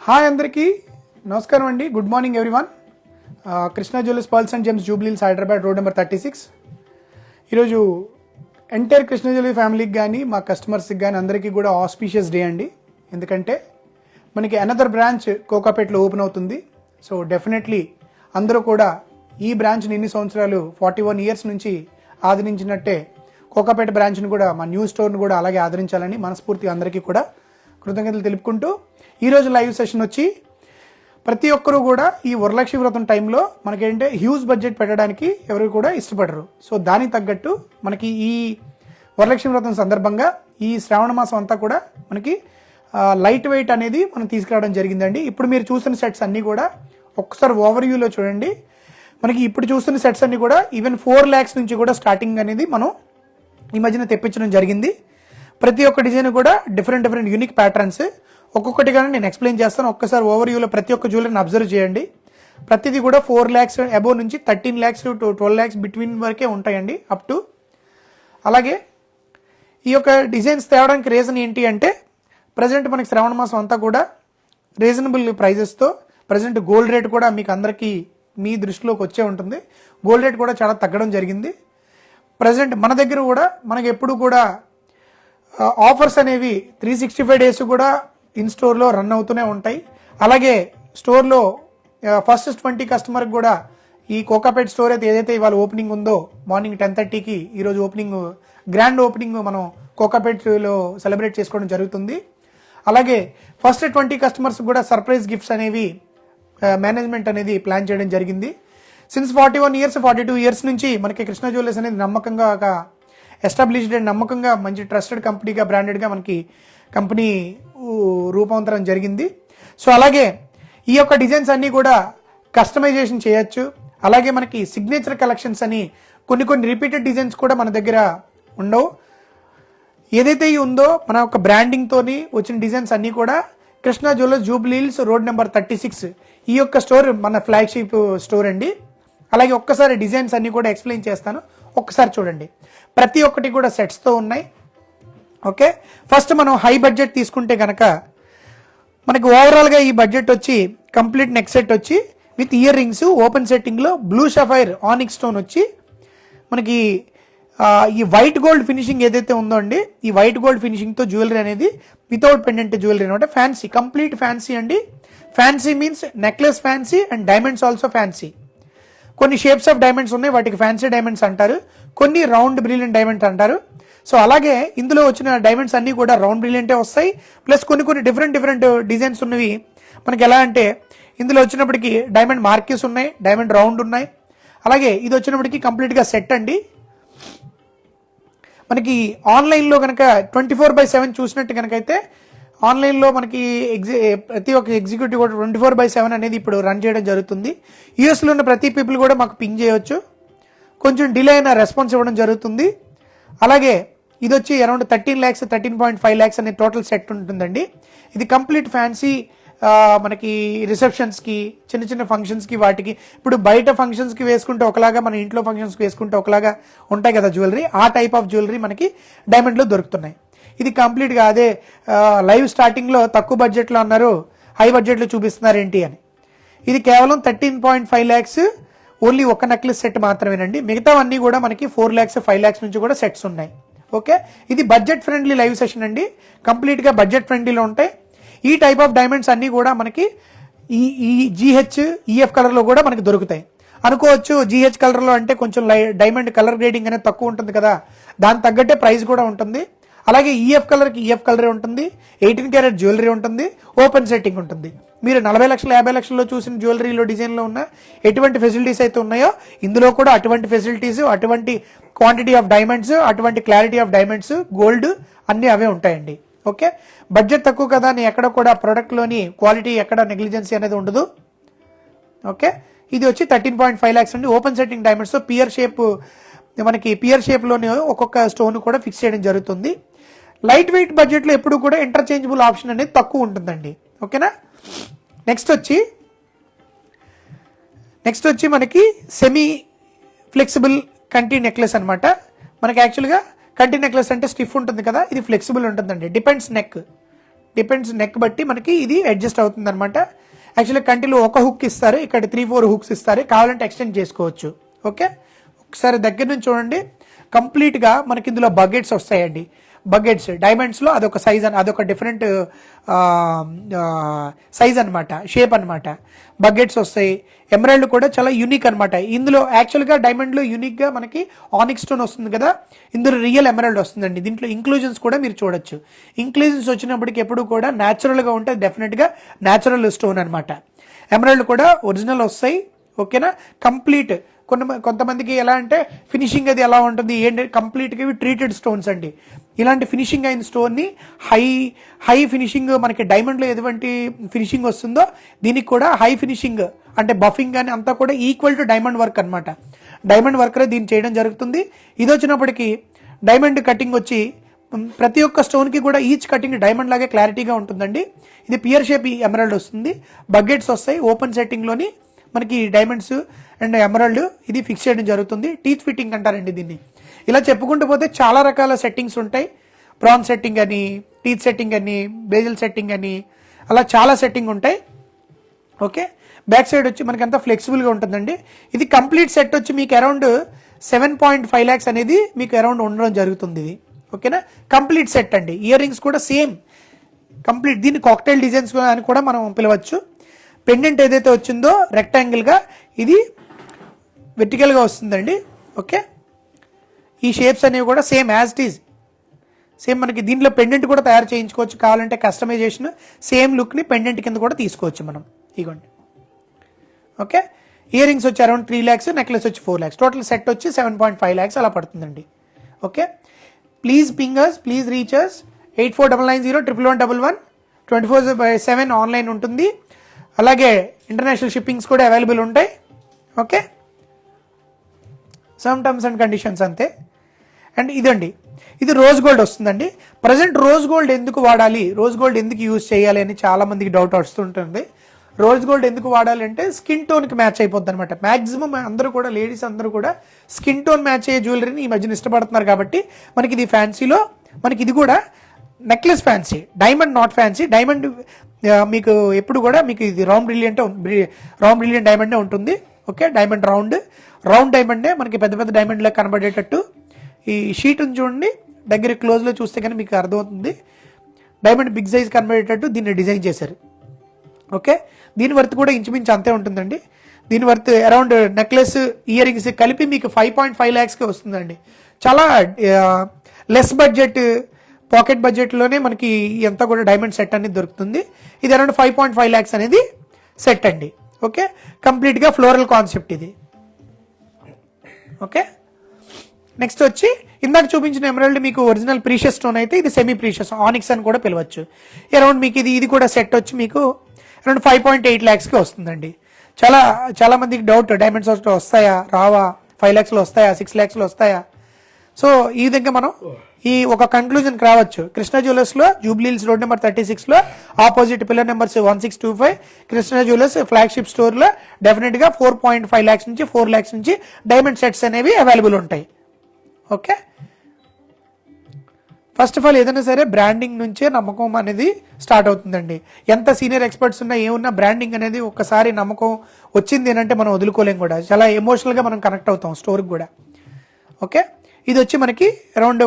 Hi అందరికీ నమస్కారం అండి. Good morning everyone. Krishna jewellers pearls and gems Jubilee Hills Hyderabad road number 36. ఈరోజు ఎంటైర్ కృష్ణా జ్యువెలరీ ఫ్యామిలీకి కానీ మా కస్టమర్స్కి కానీ అందరికీ కూడా ఆస్పీషియస్ డే అండి. ఎందుకంటే మనకి అనదర్ బ్రాంచ్ కోకాపేట్లో ఓపెన్ అవుతుంది. సో డెఫినెట్లీ అందరూ కూడా ఈ బ్రాంచ్ని ఇన్ని సంవత్సరాలు 41 ఇయర్స్ నుంచి ఆదరించినట్టే కోకాపేట బ్రాంచ్ని కూడా మా న్యూ స్టోర్ని కూడా అలాగే ఆదరించాలని మనస్ఫూర్తిగా అందరికీ కూడా కృతజ్ఞతలు తెలుపుకుంటూ ఈరోజు లైవ్ సెషన్ వచ్చి ప్రతి ఒక్కరూ కూడా ఈ వరలక్ష్మి వ్రతం టైంలో మనకేంటే హ్యూజ్ బడ్జెట్ పెట్టడానికి ఎవరు కూడా ఇష్టపడరు. సో దానికి తగ్గట్టు మనకి ఈ వరలక్ష్మి వ్రతం సందర్భంగా ఈ శ్రావణ మాసం అంతా కూడా మనకి లైట్ వెయిట్ అనేది మనం తీసుకురావడం జరిగిందండి. ఇప్పుడు మీరు చూస్తున్న సెట్స్ అన్నీ కూడా ఒక్కసారి ఓవర్ వ్యూలో చూడండి. మనకి ఇప్పుడు చూస్తున్న సెట్స్ అన్నీ కూడా ఈవెన్ 4 lakhs నుంచి కూడా స్టార్టింగ్ అనేది మనం ఈ మధ్యన తెప్పించడం జరిగింది. ప్రతి ఒక్క డిజైన్ కూడా డిఫరెంట్ యూనిక్ ప్యాటర్న్స్ ఒక్కొక్కటిగా నేను ఎక్స్ప్లెయిన్ చేస్తాను. ఒక్కసారి ఓవర్ వ్యూలో ప్రతి ఒక్క జ్యువెలరీని అబ్జర్వ్ చేయండి. ప్రతిదీ కూడా 4 lakhs అబోవ్ నుంచి 13 lakhs to 12 lakhs బిట్వీన్ వరకే ఉంటాయండి అప్ టు. అలాగే ఈ యొక్క డిజైన్స్ తేవడానికి రీజన్ ఏంటి అంటే ప్రజెంట్ మనకి శ్రావణ మాసం అంతా కూడా రీజనబుల్ ప్రైజెస్తో ప్రజెంట్ గోల్డ్ రేట్ కూడా మీకు అందరికీ మీ దృష్టిలోకి వచ్చే ఉంటుంది. గోల్డ్ రేట్ కూడా చాలా తగ్గడం జరిగింది. ప్రజెంట్ మన దగ్గర కూడా మనకి ఎప్పుడు కూడా ఆఫర్స్ అనేవి 365 days కూడా ఇన్ స్టోర్లో రన్ అవుతూనే ఉంటాయి. అలాగే స్టోర్లో ఫస్ట్ 20 కస్టమర్కి కూడా ఈ కోకాపేట్ స్టోర్ అయితే ఏదైతే ఇవాళ ఓపెనింగ్ ఉందో మార్నింగ్ 10:30కి ఈరోజు ఓపెనింగ్ గ్రాండ్ ఓపెనింగ్ మనం కోకాపేట్లో సెలబ్రేట్ చేసుకోవడం జరుగుతుంది. అలాగే ఫస్ట్ 20 కస్టమర్స్ కూడా సర్ప్రైజ్ గిఫ్ట్స్ అనేవి మేనేజ్మెంట్ అనేది ప్లాన్ చేయడం జరిగింది. సిన్స్ 41 years 42 years నుంచి మనకి కృష్ణా జ్యువెలర్స్ అనేది నమ్మకంగా ఒక ఎస్టాబ్లిష్డ్ అండ్ నమ్మకంగా మంచి ట్రస్టెడ్ కంపెనీగా బ్రాండెడ్గా మనకి కంపెనీ రూపాంతరం జరిగింది. సో అలాగే ఈ యొక్క డిజైన్స్ అన్నీ కూడా కస్టమైజేషన్ చేయొచ్చు. అలాగే మనకి సిగ్నేచర్ కలెక్షన్స్ అని కొన్ని రిపీటెడ్ డిజైన్స్ కూడా మన దగ్గర ఉండవు. ఏదైతే ఉందో మన యొక్క బ్రాండింగ్తోని వచ్చిన డిజైన్స్ అన్నీ కూడా Krishna jewellers Jubilee Hills road number 36 ఈ యొక్క స్టోర్ మన ఫ్లాగ్షిప్ స్టోర్ అండి. అలాగే ఒక్కసారి డిజైన్స్ అన్నీ కూడా ఎక్స్ప్లెయిన్ చేస్తాను, ఒక్కసారి చూడండి. ప్రతి ఒక్కటి కూడా సెట్స్తో ఉన్నాయి. ఓకే, ఫస్ట్ మనం హై బడ్జెట్ తీసుకుంటే కనుక మనకి ఓవరాల్గా ఈ బడ్జెట్ వచ్చి కంప్లీట్ నెక్ సెట్ వచ్చి విత్ ఇయర్ రింగ్స్ ఓపెన్ సెట్టింగ్లో బ్లూ షఫైర్ ఆనిక్ స్టోన్ వచ్చి మనకి ఈ వైట్ గోల్డ్ ఫినిషింగ్ ఏదైతే ఉందో అండి, ఈ వైట్ గోల్డ్ ఫినిషింగ్తో జ్యువెలరీ అనేది వితౌట్ పెండెంట్ జ్యువెలరీ అనమాట. ఫ్యాన్సీ, కంప్లీట్ ఫ్యాన్సీ అండి. Fancy means necklace fancy and diamonds also fancy. కొన్ని షేప్స్ ఆఫ్ డైమండ్స్ ఉన్నాయి, వాటికి ఫ్యాన్సీ డైమండ్స్ అంటారు. కొన్ని రౌండ్ బ్రిలియంట్ డైమండ్స్ అంటారు. సో అలాగే ఇందులో వచ్చిన డైమండ్స్ అన్నీ కూడా రౌండ్ బ్రిలియంటే వస్తాయి. ప్లస్ కొన్ని డిఫరెంట్ డిజైన్స్ ఉన్నవి మనకి ఎలా అంటే ఇందులో వచ్చినప్పటికీ డైమండ్ మార్కిస్ ఉన్నాయి, డైమండ్ రౌండ్ ఉన్నాయి. అలాగే ఇది వచ్చినప్పటికీ కంప్లీట్గా సెట్ అండి. మనకి ఆన్లైన్లో కనుక 24/7 చూసినట్టు కనుకైతే ఆన్లైన్లో మనకి ప్రతి ఒక్క ఎగ్జిక్యూటివ్ కూడా 24/7 అనేది ఇప్పుడు రన్ చేయడం జరుగుతుంది. యూఎస్లో ఉన్న ప్రతి పీపుల్ కూడా మాకు పింగ్ చేయొచ్చు. కొంచెం డిలే అయిన రెస్పాన్స్ ఇవ్వడం జరుగుతుంది. అలాగే ఇది వచ్చి అరౌండ్ 13 lakhs 13.5 lakhs అనే టోటల్ సెట్ ఉంటుందండి. ఇది కంప్లీట్ ఫ్యాన్సీ మనకి రిసెప్షన్స్కి చిన్న ఫంక్షన్స్కి వాటికి ఇప్పుడు బయట ఫంక్షన్స్కి వేసుకుంటే ఒకలాగా మన ఇంట్లో ఫంక్షన్స్కి వేసుకుంటే ఒకలాగా ఉంటాయి కదా జ్యువెలరీ, ఆ టైప్ ఆఫ్ జ్యువెలరీ మనకి డైమండ్లో దొరుకుతున్నాయి. ఇది కంప్లీట్గా అదే లైవ్ స్టార్టింగ్లో తక్కువ బడ్జెట్లో అన్నారు, హై బడ్జెట్లో చూపిస్తున్నారు ఏంటి అని. ఇది కేవలం 13.5 lakhs ఓన్లీ ఒక నెక్లెస్ సెట్ మాత్రమేనండి. మిగతావన్నీ కూడా మనకి 4 lakhs 5 lakhs నుంచి కూడా సెట్స్ ఉన్నాయి. ఓకే, ఇది బడ్జెట్ ఫ్రెండ్లీ లైవ్ సెషన్ అండి. కంప్లీట్గా బడ్జెట్ ఫ్రెండ్లీలో ఉంటాయి. ఈ టైప్ ఆఫ్ డైమండ్స్ అన్నీ కూడా మనకి ఈ GH EF కలర్లో కూడా మనకి దొరుకుతాయి. అనుకోవచ్చు GH కలర్లో అంటే కొంచెం డైమండ్ కలర్ గ్రేడింగ్ అనేది తక్కువ ఉంటుంది కదా, దాని తగ్గట్టే ప్రైస్ కూడా ఉంటుంది. అలాగే EF కలర్కి EF కలరే ఉంటుంది, 18 karat జ్యువెలరీ ఉంటుంది, ఓపెన్ సెట్టింగ్ ఉంటుంది. మీరు 40 లక్షలు 50 లక్షల్లో చూసిన జ్యువెలరీలో డిజైన్లో ఉన్న ఎటువంటి ఫెసిలిటీస్ అయితే ఉన్నాయో ఇందులో కూడా అటువంటి ఫెసిలిటీస్, అటువంటి క్వాంటిటీ ఆఫ్ డైమండ్స్, అటువంటి క్లారిటీ ఆఫ్ డైమండ్స్, గోల్డ్ అన్నీ అవే ఉంటాయండి. ఓకే, బడ్జెట్ తక్కువ కదా అని ఎక్కడ కూడా ప్రోడక్ట్లోని క్వాలిటీ ఎక్కడ నెగ్లిజెన్సీ అనేది ఉండదు. ఓకే, ఇది వచ్చి 13.5 lakhs అండి. ఓపెన్ సెట్టింగ్ డైమండ్స్తో మనకి పియర్ షేప్లోనే ఒక్కొక్క స్టోన్ కూడా ఫిక్స్ చేయడం జరుగుతుంది. లైట్ వెయిట్ బడ్జెట్లో ఎప్పుడు కూడా ఇంటర్చేంజబుల్ ఆప్షన్ అనేది తక్కువ ఉంటుందండి. ఓకేనా, నెక్స్ట్ వచ్చి మనకి సెమీ ఫ్లెక్సిబుల్ కంటి నెక్లెస్ అనమాట. మనకి యాక్చువల్గా కంటి నెక్లెస్ అంటే స్టిఫ్ ఉంటుంది కదా, ఇది ఫ్లెక్సిబుల్ ఉంటుందండి. డిపెండ్స్ నెక్ డిపెండ్స్ నెక్ బట్టి మనకి ఇది అడ్జస్ట్ అవుతుంది అనమాట. యాక్చువల్లీ కంటిలో ఒక హుక్ ఇస్తారు, ఇక్కడ 3-4 హుక్స్ ఇస్తారు, కావాలంటే ఎక్స్టెండ్ చేసుకోవచ్చు. ఓకే, ఒకసారి దగ్గర నుంచి చూడండి. కంప్లీట్గా మనకి ఇందులో బకెట్స్ వస్తాయండి. బకెట్స్ డైమండ్స్లో అదొక సైజ్ అదొక డిఫరెంట్ సైజ్ అనమాట, షేప్ అనమాట. బకెట్స్ వస్తాయి. ఎమరాల్డ్ కూడా చాలా యూనిక్ అనమాట. ఇందులో యాక్చువల్గా డైమండ్లో యూనిక్గా మనకి ఆనిక్స్ స్టోన్ వస్తుంది కదా, ఇందులో రియల్ ఎమరాల్డ్ వస్తుందండి. దీంట్లో ఇంక్లూజన్స్ కూడా మీరు చూడొచ్చు. ఇంక్లూజన్స్ వచ్చినప్పటికి ఎప్పుడు కూడా న్యాచురల్గా ఉంటే డెఫినెట్గా న్యాచురల్ స్టోన్ అనమాట. ఎమరాల్డ్ కూడా ఒరిజినల్ వస్తాయి. ఓకేనా, కంప్లీట్. కొంతమందికి ఎలా అంటే ఫినిషింగ్ అది ఎలా ఉంటుంది ఏంటి, కంప్లీట్గా ఇవి ట్రీటెడ్ స్టోన్స్ అండి. ఇలాంటి ఫినిషింగ్ అయిన స్టోన్ని హై ఫినిషింగ్ మనకి డైమండ్లో ఎటువంటి ఫినిషింగ్ వస్తుందో దీనికి కూడా హై ఫినిషింగ్ అంటే బఫింగ్ కానీ అంతా కూడా ఈక్వల్ టు డైమండ్ వర్క్ అనమాట. డైమండ్ వర్క్లో దీన్ని చేయడం జరుగుతుంది. ఇది వచ్చినప్పటికీ డైమండ్ కటింగ్ వచ్చి ప్రతి ఒక్క స్టోన్కి కూడా ఈచ్ కటింగ్ డైమండ్ లాగే క్లారిటీగా ఉంటుందండి. ఇది పియర్ షేప్ ఎమరాల్డ్ వస్తుంది. బకెట్స్ వస్తాయి. ఓపెన్ సెట్టింగ్లోని మనకి డైమండ్స్ అండ్ ఎమరాల్డ్ ఇది ఫిక్స్ చేయడం జరుగుతుంది. టీత్ ఫిట్టింగ్ అంటారండి దీన్ని. ఇలా చెప్పుకుంటూ పోతే చాలా రకాల సెట్టింగ్స్ ఉంటాయి. ప్రాన్ సెట్టింగ్ అని, టీత్ సెట్టింగ్ అని, బేజల్ సెట్టింగ్ అని, అలా చాలా సెట్టింగ్ ఉంటాయి. ఓకే, బ్యాక్ సైడ్ వచ్చి మనకి అంతా ఫ్లెక్సిబుల్గా ఉంటుందండి. ఇది కంప్లీట్ సెట్ వచ్చి మీకు అరౌండ్ 7.5 lakhs అనేది మీకు అరౌండ్ ఉండడం జరుగుతుంది ఇది. ఓకేనా, కంప్లీట్ సెట్ అండి. ఇయర్ రింగ్స్ కూడా సేమ్ కంప్లీట్. దీన్ని కాక్టైల్ డిజైన్స్ అని కూడా మనం పిలవచ్చు. పెండెంట్ ఏదైతే వచ్చిందో రెక్టాంగిల్గా ఇది వెర్టికల్గా వస్తుందండి. ఓకే, ఈ షేప్స్ అనేవి కూడా same as it is same. మనకి దీంట్లో పెండెంట్ కూడా తయారు చేయించుకోవచ్చు. కావాలంటే కస్టమైజేషన్ సేమ్ లుక్ని పెండెంట్ కింద కూడా తీసుకోవచ్చు మనం. ఇగోండి. ఓకే, ఇయర్ రింగ్స్ వచ్చి అరౌండ్ 3 lakhs, నెక్లెస్ వచ్చి 4 lakhs, టోటల్ సెట్ వచ్చి 7.5 lakhs అలా పడుతుందండి. Okay, please ping us, please reach us 84990111 24/7 online ఉంటుంది. అలాగే ఇంటర్నేషనల్ షిప్పింగ్స్ కూడా అవైలబుల్ ఉంటాయి. Okay, some terms and conditions అంతే. అండ్ ఇదండి, ఇది రోజ్ గోల్డ్ వస్తుందండి. ప్రజెంట్ రోజ్ గోల్డ్ ఎందుకు వాడాలి, రోజ్ గోల్డ్ ఎందుకు యూజ్ చేయాలి అని చాలా మందికి డౌట్ వస్తుంటుంది. రోజ్ గోల్డ్ ఎందుకు వాడాలి అంటే స్కిన్ టోన్కి మ్యాచ్ అయిపోద్ది అనమాట. మ్యాక్సిమం అందరూ కూడా లేడీస్ అందరూ కూడా స్కిన్ టోన్ మ్యాచ్ అయ్యే జ్యువెలరీని ఈ మధ్యన ఇష్టపడుతున్నారు. కాబట్టి మనకి ఇది ఫ్యాన్సీలో మనకి ఇది కూడా necklace fancy, diamond not fancy. Diamond మీకు ఎప్పుడు కూడా మీకు ఇది రౌండ్ బ్రిలియంట్ డైమండే ఉంటుంది. ఓకే, డైమండ్ రౌండ్ డైమండే మనకి పెద్ద పెద్ద డైమండ్లా కనబడేటట్టు ఈ షీట్ చూడండి. దగ్గర క్లోజ్లో చూస్తే కానీ మీకు అర్థమవుతుంది. డైమండ్ బిగ్ సైజ్ కనబడేటట్టు దీన్ని డిజైన్ చేశారు. ఓకే, దీని వర్త్ కూడా ఇంచుమించు అంతే ఉంటుందండి. దీని worth around necklace ear rings కలిపి మీకు 5.5 lakhsకి వస్తుందండి. చాలా లెస్ బడ్జెట్, పాకెట్ బడ్జెట్లోనే మనకి ఎంత కూడా డైమండ్ సెట్ అనేది దొరుకుతుంది. ఇది అరౌండ్ 5.5 lakhs అనేది సెట్ అండి. ఓకే, కంప్లీట్గా ఫ్లోరల్ కాన్సెప్ట్ ఇది. ఓకే, నెక్స్ట్ వచ్చి ఇందాక చూపించిన ఎమరాల్డ్ మీకు ఒరిజినల్ ప్రీషియస్ స్టోన్ అయితే ఇది సెమీ ప్రీషియస్ ఆనిక్స్ అని కూడా పిలవచ్చు. అరౌండ్ మీకు ఇది కూడా సెట్ వచ్చి మీకు అరౌండ్ 5.8 lakhsకి వస్తుందండి. చాలా మందికి డౌట్, డైమండ్స్ వస్తాయా రావా, 5 lakhsలో వస్తాయా, 6 lakhsలో వస్తాయా. సో ఈ విధంగా మనం ఈ ఒక కంక్లూజన్కి రావచ్చు. కృష్ణ జ్యువెలర్స్లో జూబ్లీ హిల్స్ రోడ్ నెంబర్ 36లో opposite pillar numbers 1625 Krishna jewellers flagship స్టోర్లో డెఫినెట్గా 4.5 lakhs నుంచి 4 lakhs నుంచి డైమండ్ సెట్స్ అనేవి అవైలబుల్ ఉంటాయి. ఓకే, ఫస్ట్ ఆఫ్ ఆల్ ఏదైనా సరే బ్రాండింగ్ నుంచే నమ్మకం అనేది స్టార్ట్ అవుతుందండి. ఎంత సీనియర్ ఎక్స్పర్ట్స్ ఉన్నా ఏమున్నా బ్రాండింగ్ అనేది ఒక్కసారి నమ్మకం వచ్చింది ఏంటంటే మనం వదులుకోలేం కూడా. చాలా ఎమోషనల్గా మనం కనెక్ట్ అవుతాం స్టోర్కి కూడా. ఓకే, ఇది వచ్చి మనకి అరౌండ్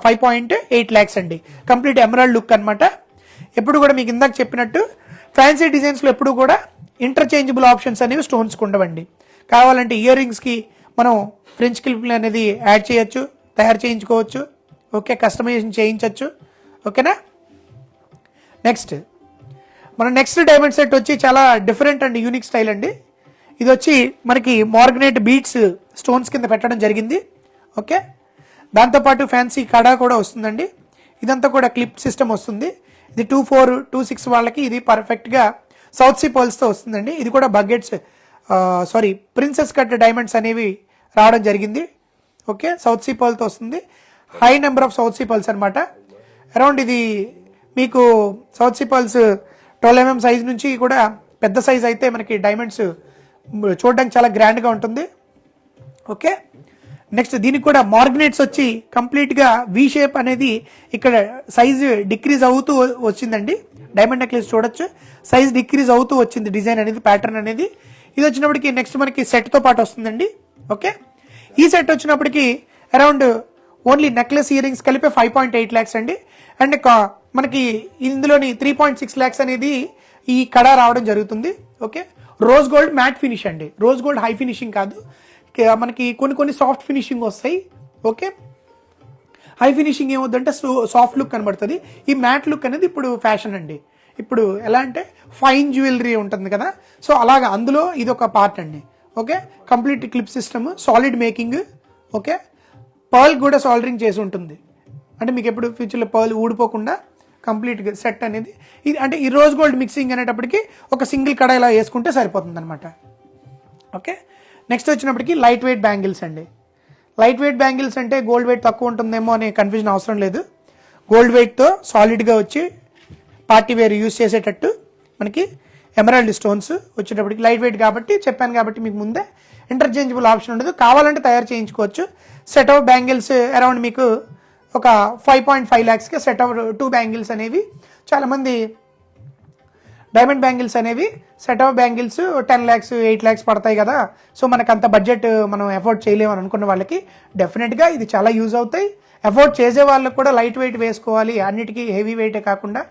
5.8 lakhs అండి. కంప్లీట్ ఎమరాల్డ్ లుక్ అనమాట. ఎప్పుడు కూడా మీకు ఇందాక చెప్పినట్టు ఫ్యాన్సీ డిజైన్స్లో ఎప్పుడు కూడా ఇంటర్చేంజబుల్ ఆప్షన్స్ అనేవి స్టోన్స్కి ఉండవండి. కావాలంటే ఇయర్ రింగ్స్కి మనం ఫ్రెంచ్ క్లిప్ అనేది యాడ్ చేయొచ్చు, తయారు చేయించుకోవచ్చు. ఓకే, కస్టమైజేషన్ చేయించవచ్చు. ఓకేనా, నెక్స్ట్ డైమండ్ సెట్ వచ్చి చాలా డిఫరెంట్ అండ్ యూనిక్ స్టైల్ అండి. ఇది వచ్చి మనకి మార్గనేట్ బీడ్స్ స్టోన్స్ కింద పెట్టడం జరిగింది. ఓకే, దాంతోపాటు ఫ్యాన్సీ కడా కూడా వస్తుందండి. ఇదంతా కూడా క్లిప్ సిస్టమ్ వస్తుంది. ఇది 24, 26 వాళ్ళకి ఇది పర్ఫెక్ట్గా సౌత్ సీ పర్ల్స్తో వస్తుందండి. ఇది కూడా బకెట్స్ ప్రిన్సెస్ కట్ డైమండ్స్ అనేవి రావడం జరిగింది. ఓకే, సౌత్ సీ పర్ల్తో వస్తుంది. High number of south sea pearls అనమాట. అరౌండ్ ఇది మీకు south sea pearls 12 mm size నుంచి కూడా పెద్ద సైజ్ అయితే మనకి డైమండ్స్ చూడడానికి చాలా గ్రాండ్గా ఉంటుంది. ఓకే, నెక్స్ట్ దీనికి కూడా మార్గనెట్స్ వచ్చి కంప్లీట్గా వి షేప్ అనేది ఇక్కడ సైజ్ డిక్రీజ్ అవుతూ వచ్చిందండి. డైమండ్ నెక్లెస్ చూడొచ్చు, సైజ్ డిక్రీజ్ అవుతూ వచ్చింది డిజైన్ అనేది, ప్యాటర్న్ అనేది. ఇది వచ్చినప్పటికి నెక్స్ట్ మనకి సెట్తో పాటు వస్తుందండి. ఓకే, ఈ సెట్ వచ్చినప్పటికి around only necklace ear rings కలిపి 5.8 lakhs అండి. అండ్ మనకి ఇందులోని 3.6 lakhs అనేది ఈ కడ రావడం జరుగుతుంది. Okay, rose gold mat finish అండి, రోజ్ గోల్డ్ హై ఫినిషింగ్ కాదు, మనకి కొన్ని సాఫ్ట్ ఫినిషింగ్ వస్తాయి. ఓకే, హై ఫినిషింగ్ ఏమవుతుందంటే సాఫ్ట్ లుక్ కనబడుతుంది. ఈ మ్యాట్ లుక్ అనేది ఇప్పుడు ఫ్యాషన్ అండి. ఇప్పుడు ఎలా అంటే ఫైన్ జ్యువెలరీ ఉంటుంది కదా, సో అలాగా అందులో ఇది ఒక పార్ట్ అండి. Okay, complete clip system, solid making. Okay, pearl కూడా సాల్డరింగ్ చేసి ఉంటుంది, అంటే మీకు ఎప్పుడు ఫ్యూచర్లో పర్ల్ ఊడిపోకుండా కంప్లీట్గా సెట్ అనేది ఇది. అంటే ఈ రోజ్ గోల్డ్ మిక్సింగ్ అనేటప్పటికి ఒక సింగిల్ కడ ఇలా వేసుకుంటే సరిపోతుంది అనమాట. ఓకే, నెక్స్ట్ వచ్చినప్పటికి లైట్ వెయిట్ బ్యాంగిల్స్ అండి. లైట్ వెయిట్ బ్యాంగిల్స్ అంటే గోల్డ్ వెయిట్ తక్కువ ఉంటుందేమో అనే కన్ఫ్యూజన్ అవసరం లేదు. గోల్డ్ వెయిట్తో సాలిడ్గా వచ్చి పార్టీ వేర్ యూజ్ చేసేటట్టు మనకి ఎమరాల్డ్ స్టోన్స్ వచ్చేటప్పటికి లైట్ వెయిట్ కాబట్టి చెప్పాను కాబట్టి మీకు ముందే ఇంటర్చేంజబుల్ ఆప్షన్ ఉండదు, కావాలంటే తయారు చేయించుకోవచ్చు. సెట్ ఆఫ్ బ్యాంగిల్స్ అరౌండ్ మీకు ఒక 5.5 lakhsకి సెట్ ఆఫ్ 2 బ్యాంగిల్స్ అనేవి. చాలామంది డైమండ్ బ్యాంగిల్స్ అనేవి set of bangles 10 lakhs 8 lakhs పడతాయి కదా, సో మనకు అంత బడ్జెట్ మనం ఎఫోర్డ్ చేయలేము అని అనుకున్న వాళ్ళకి డెఫినెట్గా ఇది చాలా యూజ్ అవుతాయి. ఎఫోర్డ్ చేసే వాళ్ళకి కూడా లైట్ వెయిట్ వేసుకోవాలి, అన్నిటికీ హెవీ వెయిటే కాకుండా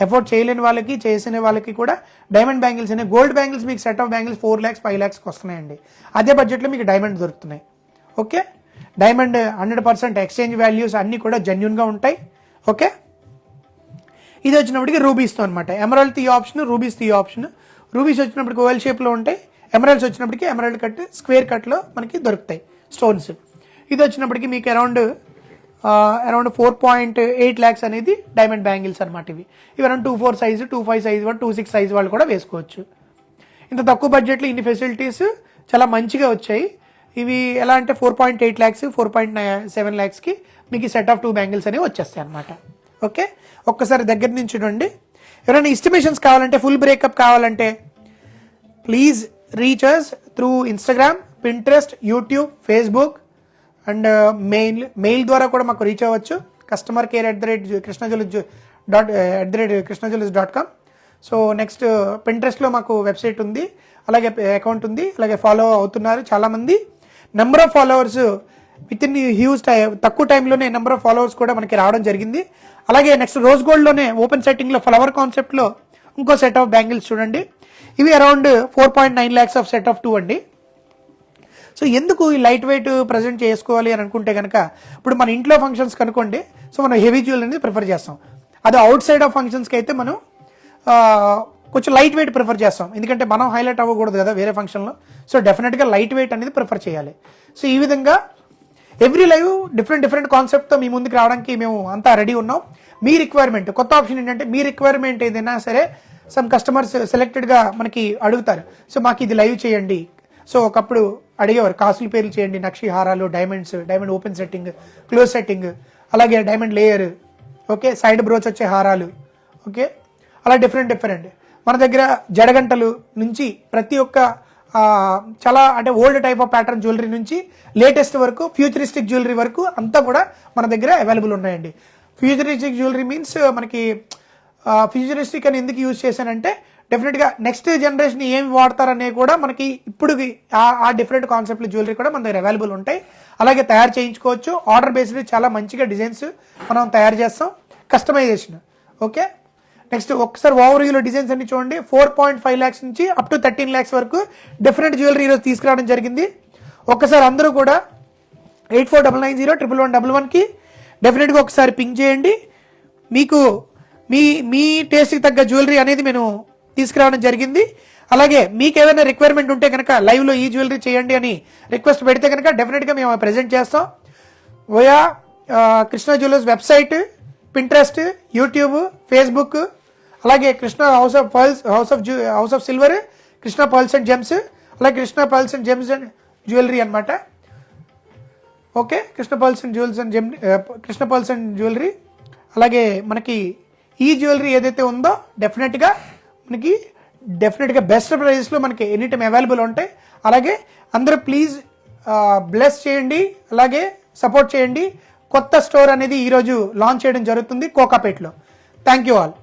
ఎఫోర్డ్ చేయలేని వాళ్ళకి చేసిన వాళ్ళకి కూడా డైమండ్ బ్యాంగిల్స్ అనేవి. గోల్డ్ బ్యాంగిల్స్ మీకు సెట్ ఆఫ్ బ్యాంగిల్స్ 4 lakhs 5 lakhsకి వస్తున్నాయండి, అదే బడ్జెట్లో మీకు డైమండ్ దొరుకుతున్నాయి. ఓకే, డైమండ్ 100% ఎక్స్చేంజ్ వాల్యూస్ అన్నీ కూడా జెన్యున్గా ఉంటాయి. ఓకే, ఇది వచ్చినప్పటికి రూబీస్తో అనమాట. ఎమరాల్డ్ ఈ ఆప్షన్, రూబీస్ ఈ ఆప్షన్. రూబీస్ వచ్చినప్పటికి ఓవెల్ షేప్లో ఉంటాయి, ఎమరాల్డ్స్ వచ్చినప్పటికి ఎమరాల్డ్ కట్ స్క్వేర్ కట్లో మనకి దొరుకుతాయి స్టోన్స్. ఇది వచ్చినప్పటికి మీకు అరౌండ్ 4.8 lakhs అనేది డైమండ్ బ్యాంగిల్స్ అనమాట. ఇవి అరౌండ్ 2.4 సైజు, 2.5 సైజు వాళ్ళు, 2.6 సైజు వాళ్ళు కూడా వేసుకోవచ్చు. ఇంత తక్కువ బడ్జెట్లో ఇన్ని ఫెసిలిటీస్ చాలా మంచిగా వచ్చాయి. ఇవి ఎలా అంటే 4.8 lakhs 4.7 lakhsకి మీకు సెట్ ఆఫ్ 2 బ్యాంగిల్స్ అనేవి వచ్చేస్తాయి అనమాట. ఓకే, ఒక్కసారి దగ్గర నుంచి చూడండి. ఎవరైనా ఎస్టిమేషన్స్ కావాలంటే, ఫుల్ బ్రేకప్ కావాలంటే please reach us through Instagram, Pinterest, YouTube, Facebook and mail ద్వారా కూడా మాకు రీచ్ అవ్వచ్చు. customercare@krishnajewellers.com. సో నెక్స్ట్ పింట్రెస్ట్లో మాకు వెబ్సైట్ ఉంది, అలాగే అకౌంట్ ఉంది, అలాగే ఫాలో అవుతున్నారు చాలామంది. Number of followers with in huge తక్కువ టైంలోనే నెంబర్ ఆఫ్ ఫాలోవర్స్ కూడా మనకి రావడం జరిగింది. అలాగే నెక్స్ట్ రోజ్ గోల్డ్లోనే ఓపెన్ సెట్టింగ్లో ఫ్లవర్ కాన్సెప్ట్లో ఇంకో సెట్ ఆఫ్ బ్యాంగిల్స్ చూడండి. ఇవి around 4.9 lakhs of set of 2 అండి. సో ఎందుకు ఈ లైట్ వెయిట్ ప్రజెంట్ చేసుకోవాలి అని అనుకుంటే కనుక, ఇప్పుడు మన ఇంట్లో ఫంక్షన్స్ కనుకోండి, సో మనం హెవీ జ్యువెలరీ అనేది ప్రిఫర్ చేస్తాం. అదే అవుట్ సైడ్ ఆఫ్ ఫంక్షన్స్కి అయితే మనం కొంచెం లైట్ వెయిట్ ప్రిఫర్ చేస్తాం, ఎందుకంటే మనం హైలైట్ అవ్వకూడదు కదా వేరే ఫంక్షన్లో. సో డెఫినెట్గా లైట్ వెయిట్ అనేది ప్రిఫర్ చేయాలి. సో ఈ విధంగా ఎవ్రీ లైవ్ డిఫరెంట్ కాన్సెప్ట్తో మీ ముందుకు రావడానికి మేము అంతా రెడీ ఉన్నాం. మీ రిక్వైర్మెంట్, కొత్త ఆప్షన్ ఏంటంటే మీ రిక్వైర్మెంట్ ఏదైనా సరే సమ్ కస్టమర్స్ సెలెక్టెడ్గా మనకి అడుగుతారు, సో మాకు ఇది లైవ్ చేయండి. సో ఒకప్పుడు అడిగేవారు కాసుల పేర్లు చేయండి, నక్షి హారాలు, diamonds, diamond open setting, close setting, అలాగే diamond layer, okay, side brooch వచ్చే హారాలు, ఓకే, అలా డిఫరెంట్ మన దగ్గర జడగంటలు నుంచి ప్రతి ఒక్క చాలా అంటే old type of pattern jewellery నుంచి లేటెస్ట్ వరకు, ఫ్యూచరిస్టిక్ జ్యువెలరీ వరకు అంతా కూడా మన దగ్గర అవైలబుల్ ఉన్నాయండి. ఫ్యూచరిస్టిక్ జ్యువెలరీ మీన్స్ మనకి ఫ్యూచరిస్టిక్ అని ఎందుకు యూజ్ చేశానంటే, డెఫినెట్గా నెక్స్ట్ జనరేషన్ ఏమి వాడతారనే కూడా మనకి ఇప్పుడు ఆ డిఫరెంట్ కాన్సెప్ట్ జ్యువెలరీ కూడా మన దగ్గర అవైలబుల్ ఉంటాయి. అలాగే తయారు చేయించుకోవచ్చు, ఆర్డర్ బేస్డ్ చాలా మంచిగా డిజైన్స్ మనం తయారు చేస్తాం, కస్టమైజేషన్. ఓకే, నెక్స్ట్ ఒకసారి ఓవర్వ్యూలో డిజైన్స్ అన్ని చూడండి. 4.5 lakhs నుంచి అప్ టు 13 lakhs వరకు డిఫరెంట్ జ్యువెలరీ ఈరోజు తీసుకురావడం జరిగింది. ఒక్కసారి అందరూ కూడా 84990111కి డెఫినెట్గా ఒకసారి పింక్ చేయండి. మీకు మీ టేస్ట్కి తగ్గ జ్యువెలరీ అనేది మేము తీసుకురావడం జరిగింది. అలాగే మీకు ఏదైనా రిక్వైర్మెంట్ ఉంటే కనుక లైవ్లో ఈ జ్యువెలరీ చేయండి అని రిక్వెస్ట్ పెడితే కనుక డెఫినెట్గా మేము ప్రజెంట్ చేస్తాం. Via Krishna jewellers website, Pinterest, YouTube, Facebook, అలాగే Krishna house of silver, Krishna pearls and gems, అలాగే Krishna pearls and gems and jewellery అనమాట. Okay, Krishna pearls and jewellery. అలాగే మనకి ఈ జ్యువెలరీ ఏదైతే ఉందో డెఫినెట్గా బెస్ట్ ప్రైజెస్లో మనకి ఎనీ టైం అవైలబుల్ ఉంటాయి. అలాగే అందరూ ప్లీజ్ బ్లెస్ చేయండి, అలాగే సపోర్ట్ చేయండి. కొత్త స్టోర్ అనేది ఈరోజు లాంచ్ చేయడం జరుగుతుంది కోకాపేట్లో. Thank you all.